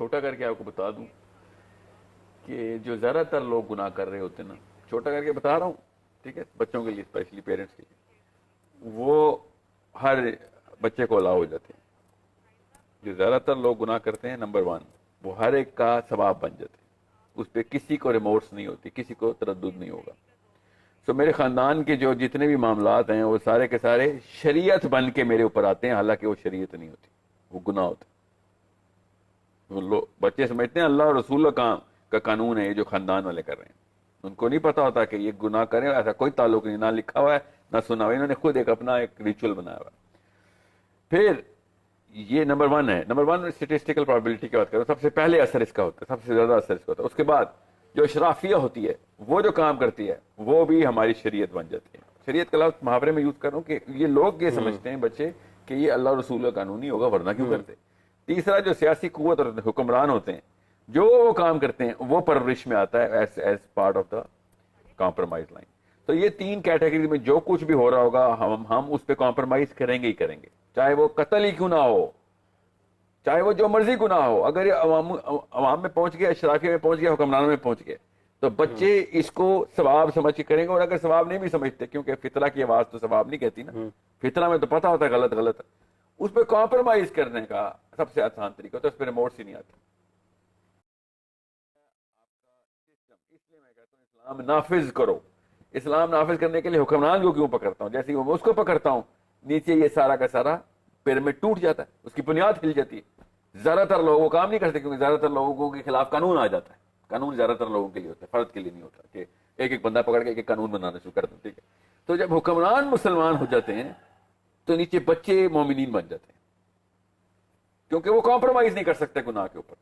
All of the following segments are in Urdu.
چھوٹا کر کے آپ کو بتا دوں کہ جو زیادہ تر لوگ گناہ کر رہے ہوتے ہیں نا، چھوٹا کر کے بتا رہا ہوں، ٹھیک ہے، بچوں کے لیے اسپیشلی پیرنٹس کے لیے، وہ ہر بچے کو الاؤ ہو جاتے ہیں. جو زیادہ تر لوگ گناہ کرتے ہیں، نمبر 1 وہ ہر ایک کا ثواب بن جاتے ہیں، اس پہ کسی کو ریمورس نہیں ہوتی، کسی کو تردد نہیں ہوگا. سو میرے خاندان کے جو جتنے بھی معاملات ہیں وہ سارے کے سارے شریعت بن کے میرے اوپر آتے ہیں، حالانکہ وہ شریعت نہیں ہوتی، وہ گناہ ہوتے ہیں. وہ لوگ بچے سمجھتے ہیں اللہ اور رسول کا قانون ہے یہ جو خاندان والے کر رہے ہیں، ان کو نہیں پتا ہوتا کہ یہ گناہ کریں، ایسا کوئی تعلق نہیں، نہ لکھا ہوا ہے نہ سنا ہوا ہے، انہوں نے خود ایک اپنا ایک ریچول بنایا ہوا ہے. پھر یہ نمبر 1 ہے. نمبر 1 اسٹیٹسٹیکل پرابلٹی کی بات کروں، سب سے پہلے اثر اس کا ہوتا ہے، سب سے زیادہ اثر اس کا ہوتا ہے. اس کے بعد جو اشرافیہ ہوتی ہے، وہ جو کام کرتی ہے وہ بھی ہماری شریعت بن جاتی ہے. شریعت کا لفظ محاورے میں یوز کروں کہ یہ لوگ یہ سمجھتے ہیں بچے کہ یہ اللہ رسول کا قانون ہی ہوگا ورنہ کیوں کرتے. تیسرا جو سیاسی قوت اور حکمران ہوتے ہیں جو وہ کام کرتے ہیں وہ پرورش میں آتا ہے as part of the compromise line. تو یہ 3 کیٹیگری میں جو کچھ بھی ہو رہا ہوگا ہم اس پہ کمپرومائز کریں گے ہی کریں گے، چاہے وہ قتل ہی کیوں نہ ہو، چاہے وہ جو مرضی گناہ ہو. اگر یہ عوام میں پہنچ گیا، اشرافیہ میں پہنچ گیا، حکمرانوں میں پہنچ گیا، تو بچے اس کو ثواب سمجھ کے کریں گے. اور اگر ثواب نہیں بھی سمجھتے، کیونکہ فطرہ کی آواز تو ثواب نہیں کہتی نا، فطرہ میں تو پتہ ہوتا ہے غلط غلط ہے، اس پہ کمپرومائز کرنے کا سب سے آسان طریقہ تو اس پہ ریموٹس ہی نہیں آتے. اس لیے میں کہتا ہوں اسلام نافذ کرو. اسلام نافذ کرنے کے لیے حکمران کو کیوں پکڑتا ہوں؟ جیسے وہ اس کو پکڑتا ہوں، نیچے یہ سارا کا سارا پیرامڈ ٹوٹ جاتا ہے، اس کی بنیاد ہل جاتی ہے. زیادہ تر لوگ وہ کام نہیں کرتے کیونکہ زیادہ تر لوگوں کے خلاف قانون آ جاتا ہے. قانون زیادہ تر لوگوں کے لیے ہوتا ہے، فرد کے لیے نہیں ہوتا کہ ایک ایک بندہ پکڑ کے ایک قانون بنانا شروع کر دیں. ٹھیک ہے، تو جب حکمران مسلمان ہو جاتے ہیں تو نیچے بچے مومنین بن جاتے ہیں، کیونکہ وہ کمپرومائز نہیں کر سکتے گناہ کے اوپر.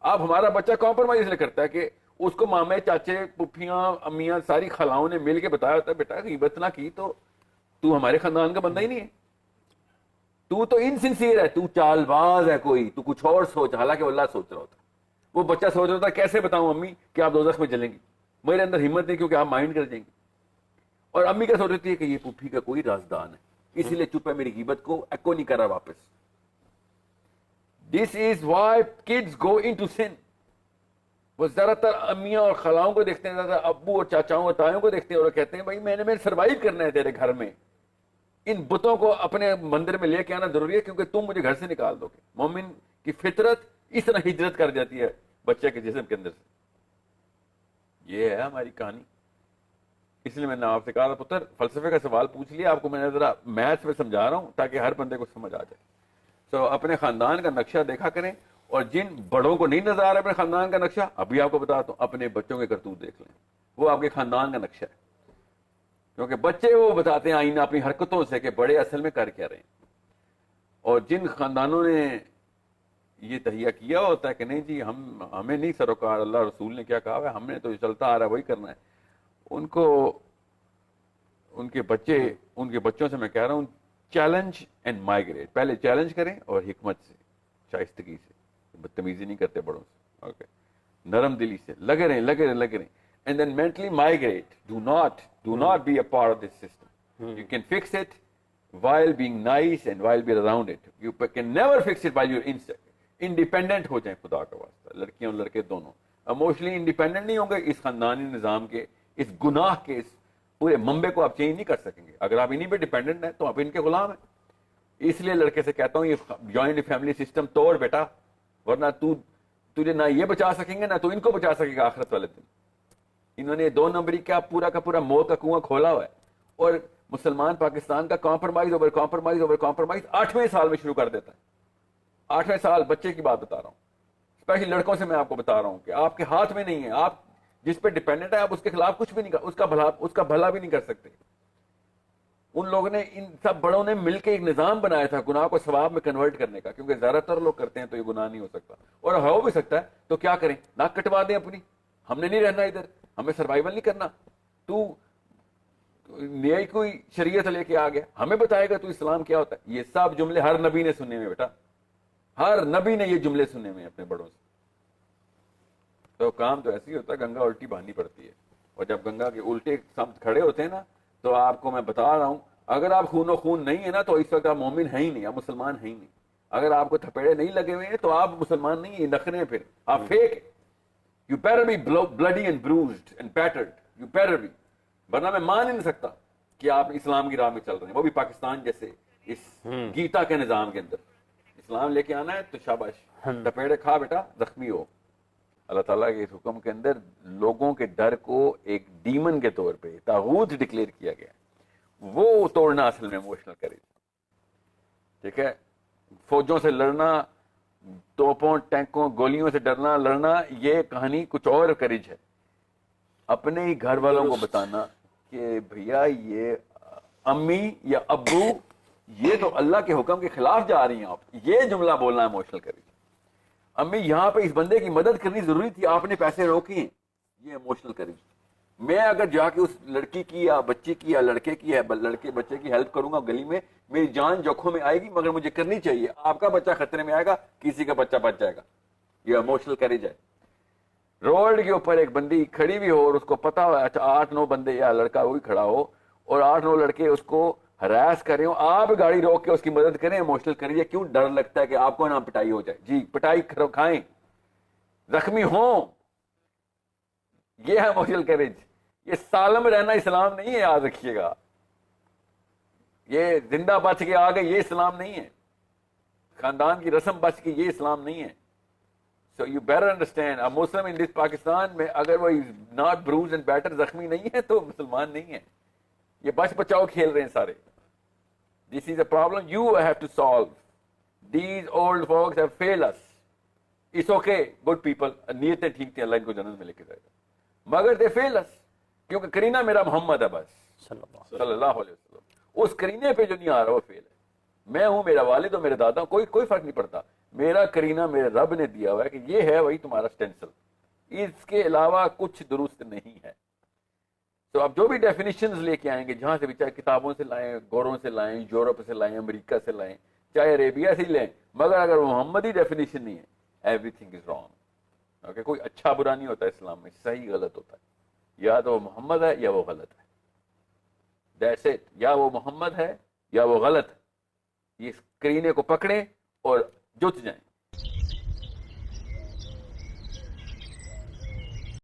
اب ہمارا بچہ کمپرومائز نہیں کرتا ہے کہ اس کو مامے چاچے پھپھیاں امیاں ساری خلاؤں نے مل کے بتایا ہوتا ہے بیٹا غیبت نہ کی تو ہمارے خاندان کا بندہ ہی نہیں ہے، تو انسنسیئر ہے، تو چال باز ہے، کوئی تو کچھ اور سوچ، حالانکہ وہ اللہ سوچ رہا ہوتا ہے. وہ بچہ سوچ رہا ہوتا ہے کیسے بتاؤں امی کہ آپ دوزخ میں جلیں گی، میرے اندر ہمت نہیں کیونکہ آپ مائنڈ کر جائیں گی. اور امی کیا سوچ رہی ہے کہ یہ پھپھی کا کوئی رازدان ہے، اسی لیے چپ ہے، میری غیبت کو ایکو نہیں کر رہا واپس. This is why kids go into sun. وہ زیادہ تر امیاں اور خلاؤں کو دیکھتے ہیں، زیادہ ابو اور چاچاؤں اور تایوں کو دیکھتے ہیں اور کہتے ہیں بھائی میں نے سروائیو کرنا ہے تیرے گھر میں، ان بتوں کو اپنے مندر میں لے کے آنا ضروری ہے کیونکہ تم مجھے گھر سے نکال دو گے. مومن کی فطرت اس طرح ہجرت کر جاتی ہے بچے کے جسم کے اندر سے. یہ ہے ہماری کہانی. اس لیے میں نے آپ سے کہا پتر فلسفے کا سوال پوچھ لیا، آپ کو میں نے ذرا میتھس میں سمجھا رہا ہوں تاکہ ہر بندے کو سمجھ آ جائے. تو اپنے خاندان کا نقشہ دیکھا کریں، اور جن بڑوں کو نہیں نظر آ رہا اپنے خاندان کا نقشہ، ابھی آپ کو بتاتا ہوں اپنے بچوں کے کرتوت دیکھ لیں، وہ آپ کے خاندان کا نقشہ ہے. کیونکہ بچے وہ بتاتے ہیں آئینہ اپنی حرکتوں سے کہ بڑے اصل میں کر کیا رہے ہیں. اور جن خاندانوں نے یہ تہیہ کیا ہوتا ہے کہ نہیں جی ہمیں نہیں سروکار، اللہ رسول نے کیا کہا ہے، ہم نے تو چلتا آ رہا ہے وہی کرنا ہے، ان کو ان کے بچوں سے میں کہہ رہا ہوں چیلنج اینڈ مائگریٹ. پہلے چیلنج کریں اور حکمت سے، شائستگی سے، بدتمیزی نہیں کرتے بڑوں سے، اوکے، نرم دلی سے لگے رہیں and then mentally migrate. Do not be a part of this system. You can fix it while being nice and while being around it. You can never fix it while you're independent ہو جائیں. خدا کا واسطہ لڑکیاں اور لڑکے دونوں ایموشنلی انڈیپینڈنٹ نہیں ہوں گے، اس خاندانی نظام کے، اس گناہ کے، اس پورے منبع کو آپ چینج نہیں کر سکیں گے. اگر آپ انہیں پہ ڈیپینڈنٹ ہیں تو آپ ان کے غلام ہیں. اس لیے لڑکے سے کہتا ہوں یہ جوائنٹ فیملی سسٹم توڑ بیٹا، ورنہ تجھے نہ یہ بچا سکیں گے نہ تو ان کو بچا سکے گا آخرت والے دن. انہوں نے 2 نمبری کا پورا موت کا کنواں کھولا ہوا ہے. اور مسلمان پاکستان کا کمپرومائز 8ویں سال میں شروع کر دیتا ہے. 8ویں سال بچے کی بات بتا رہا ہوں، اسپیشلی لڑکوں سے میں آپ کو بتا رہا ہوں کہ آپ کے ہاتھ میں نہیں ہے، آپ جس پہ ڈیپینڈنٹ ہے آپ اس کے خلاف کچھ بھی نہیں کر، اس کا بھلا بھی نہیں کر سکتے. ان لوگوں نے، ان سب بڑوں نے مل کے ایک نظام بنایا تھا گناہ کو ثواب میں کنورٹ کرنے کا، کیونکہ زیادہ تر لوگ کرتے ہیں تو یہ گناہ نہیں ہو سکتا، اور ہو بھی سکتا ہے تو کیا کریں، ناک کٹوا دیں اپنی، ہم نے نہیں رہنا ادھر، ہمیں سروائیول نہیں کرنا. تو نئی کوئی شریعت لے کے آ گیا، ہمیں بتائے گا تو اسلام کیا ہوتا ہے. یہ سب جملے ہر نبی نے سنے ہوئے بیٹا، ہر نبی نے یہ جملے سنے ہوئے اپنے بڑوں سے. تو کام تو ایسے ہی ہوتا ہے، گنگا الٹی بہانی پڑتی ہے. اور جب گنگا کے الٹے سمت کھڑے ہوتے ہیں نا، تو آپ کو میں بتا رہا ہوں اگر آپ خون و خون نہیں ہے نا تو اس وقت آپ مومن ہے ہی نہیں، آپ مسلمان ہے ہی نہیں. اگر آپ کو تھپیڑے نہیں لگے ہوئے ہیں تو آپ مسلمان نہیں ہیں, نخرے ہیں, پھر آپ fake. You better be bloody and bruised and battered, you better be. ورنہ میں مان ہی نہیں سکتا کہ آپ اسلام کی راہ میں چل رہے ہیں, وہ بھی پاکستان جیسے اس گیتا کے نظام کے اندر. اسلام لے کے آنا ہے تو شاباش, تھپیڑے کھا بیٹا, زخمی ہو. اللہ تعالیٰ کے اس حکم کے اندر لوگوں کے ڈر کو ایک ڈیمن کے طور پہ طاغوت ڈکلیئر کیا گیا, وہ توڑنا اصل میں ایموشنل کریج. ٹھیک ہے, فوجوں سے لڑنا, توپوں, ٹینکوں, گولیوں سے ڈرنا, لڑنا, یہ کہانی کچھ اور کریج ہے. اپنے ہی گھر والوں کو بتانا کہ بھیا یہ امی یا ابو یہ تو اللہ کے حکم کے خلاف جا رہی ہیں آپ, یہ جملہ بولنا ایموشنل کریج. امی یہاں پہ اس بندے کی مدد کرنی ضروری تھی, آپ نے پیسے روکے ہیں, یہ ایموشنل کریج. میں اگر جا کے اس لڑکی کی یا بچی کی یا لڑکے کی یا لڑکے بچے کی ہیلپ کروں گا گلی میں, میری جان جوکھوں میں آئے گی مگر مجھے کرنی چاہیے. آپ کا بچہ خطرے میں آئے گا, کسی کا بچہ بچ جائے گا, یہ ایموشنل کریج ہے. روڈ کے اوپر ایک بندی کھڑی بھی ہو اور اس کو پتا ہو اچھا 8-9 بندے یا لڑکا وہی کھڑا ہو اور 8-9 لڑکے اس کو ہراس کریں, آپ گاڑی روک کے اس کی مدد کریں, ایموشنل کریے. کیوں ڈر لگتا ہے کہ آپ کو نہ پٹائی ہو جائے؟ جی پٹائی کھائیں, زخمی ہوں, یہ ہے ایموشنل کریج. یہ سالم رہنا اسلام نہیں ہے, یاد رکھیے گا. یہ زندہ بچ کے آ گئے, یہ اسلام نہیں ہے. خاندان کی رسم بچ کے, یہ اسلام نہیں ہے. So you better understand, a Muslim in this Pakistan میں اگر وہ not bruised and battered, زخمی نہیں ہے تو مسلمان نہیں ہے. یہ بچ بچاؤ کھیل رہے ہیں سارے. This is a problem you have to solve. These old folks have failed us. It's okay, good people, نیتیں ٹھیک تھیں, اللہ ان کو جنت میں لے کے جائے گا, مگر they fail us. کیونکہ کرینہ میرا محمد ہے بس صلی اللہ علیہ وسلم. اس کرینے پہ جو نہیں آ رہا وہ فیل ہے. میں ہوں, میرا والد اور میرے دادا, کوئی فرق نہیں پڑتا. میرا کرینہ میرے رب نے دیا ہوا ہے کہ یہ ہے وہی تمہارا سٹینسل, اس کے علاوہ کچھ درست نہیں ہے. تو اب جو بھی ڈیفینیشنز لے کے آئیں گے جہاں سے بھی, چاہے کتابوں سے لائیں, گوروں سے لائیں, یورپ سے لائیں, امریکہ سے لائیں, چاہے عربیہ سے لیں, مگر اگر وہ محمدی ڈیفینیشن نہیں ہے, every thing is wrong. Okay, کوئی اچھا برا نہیں ہوتا اسلام میں, صحیح غلط ہوتا ہے. یا تو وہ محمد ہے یا وہ غلط ہے. That's it. یا وہ محمد ہے یا وہ غلط ہے. اس کرینے کو پکڑیں اور جت جائیں.